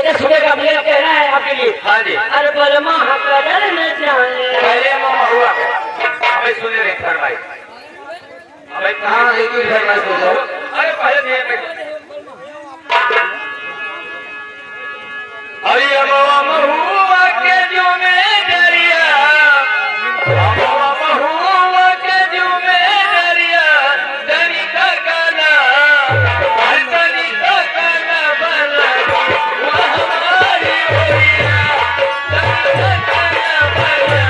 ये सुबह का मुझे कहना है आपके लिए। हाँ जी। अरे बलमा हकदर न जाने। पहले मामा हुआ हमें सुने रहे फरमाई हमें कहाँ एक ही फरमाई हो जाओ। अरे पहले अरे मामा हुआ के जो में डरिया मामा हुआ के जो में डरिया दनी का गाना हर दनी का गाना बना वो हमारी बोलिया दनी का गाना बना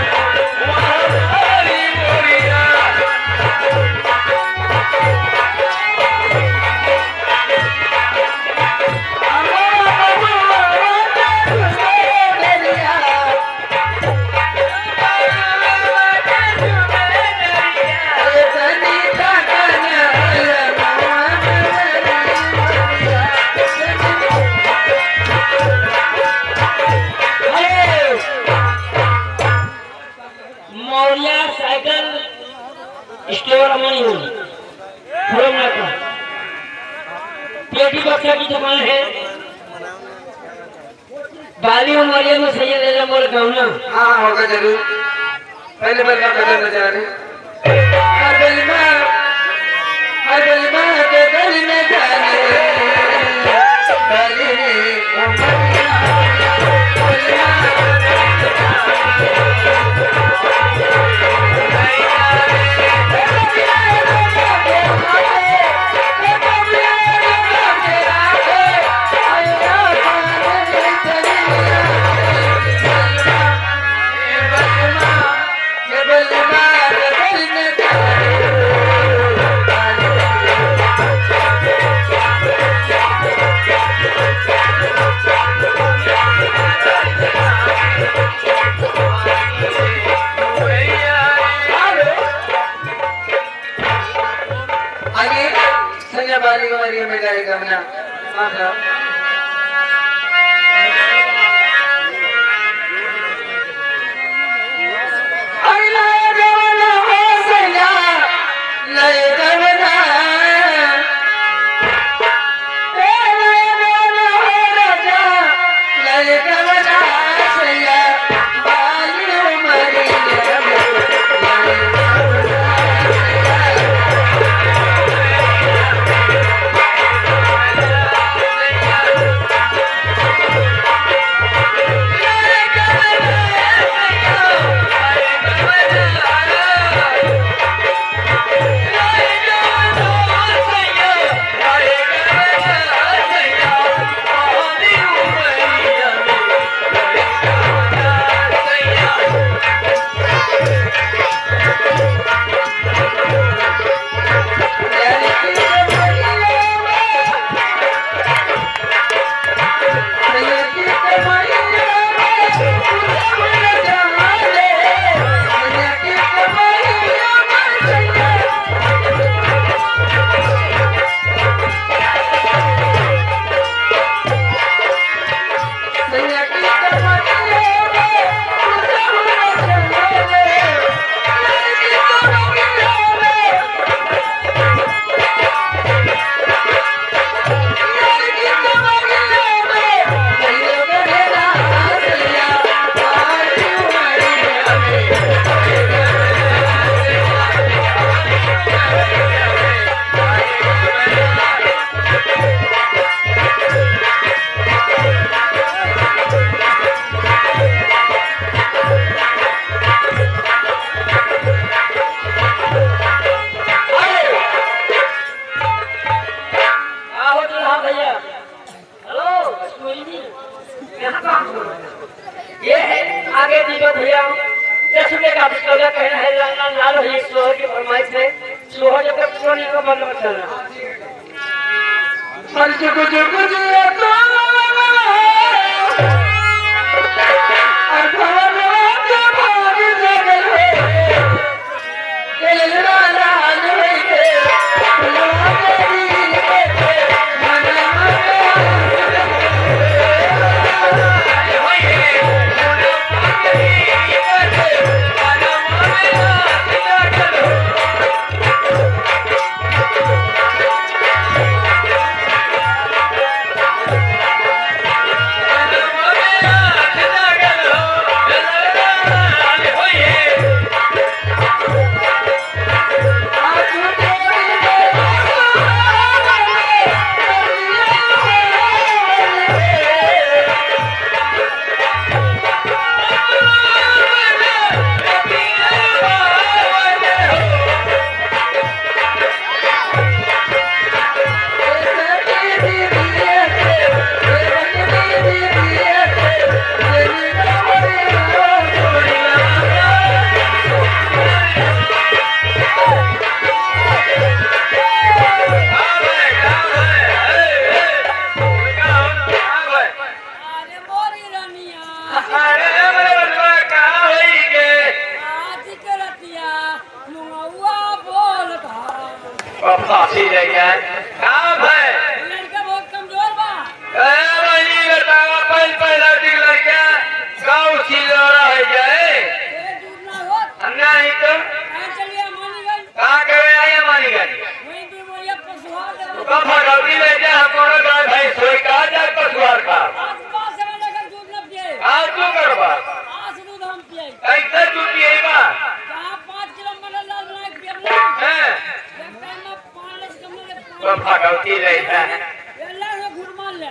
वो हमारी बोलिया। मौर्या साइकिल स्टोर अमनी होगी फुलमना का पेटी बक्सा की दुकान है। बाली उमरिया में सैयद रजा मोल गाँव हाँ होगा जरूर। पहले बार का बदल जा रहे हर गली के गली में जाने बाली उमरिया में जाएगा अपना ये है आगे दीजिए भैया। सुबह का कहना है लाल भैया सोहर की फरमाइश है। सोहर जब तक पूरा नहीं होगा बंद मत करना। तो भगवती ले जा कोनो गाय भाई सोई का जा पशुआर का आज पास से लेकर दूध न पिए आज तू करबा आज दूध हम पिए कैसे तू पिएगा कहां 5 किलो मटर लाल बना के पिए हैं एक टाइम में 5 लिटर कम ले तो भगवती ले जा अल्लाह से घुर मान ले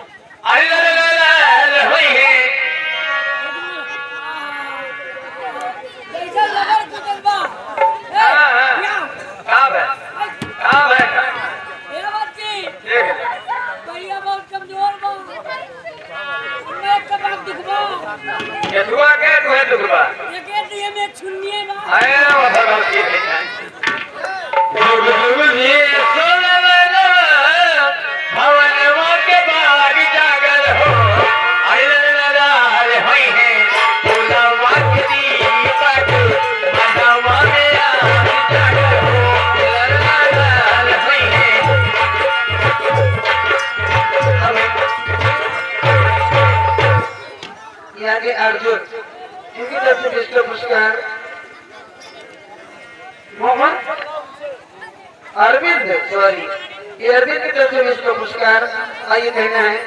अल्लाह होई है कैसा लगा कुतबा का है ए बच्ची देख भैया बहुत कमजोर बा मैं कबाब दिखबा ये दुआ के तू है दुआ ये के दिए में छुन्नी बा आए वो भगवती ले जा भगवती सोना भवन के बाग जागर हो अरे होई है बोला वाकती पट मनवा में आ जागर हो अरे होई है यहाँ के अर्जुन इनकी तरफ से विश्व पुरस्कार मोहम्मद अरविंद सॉरी ये अरविंद की तरफ से विश्व पुरस्कार आइए कहना है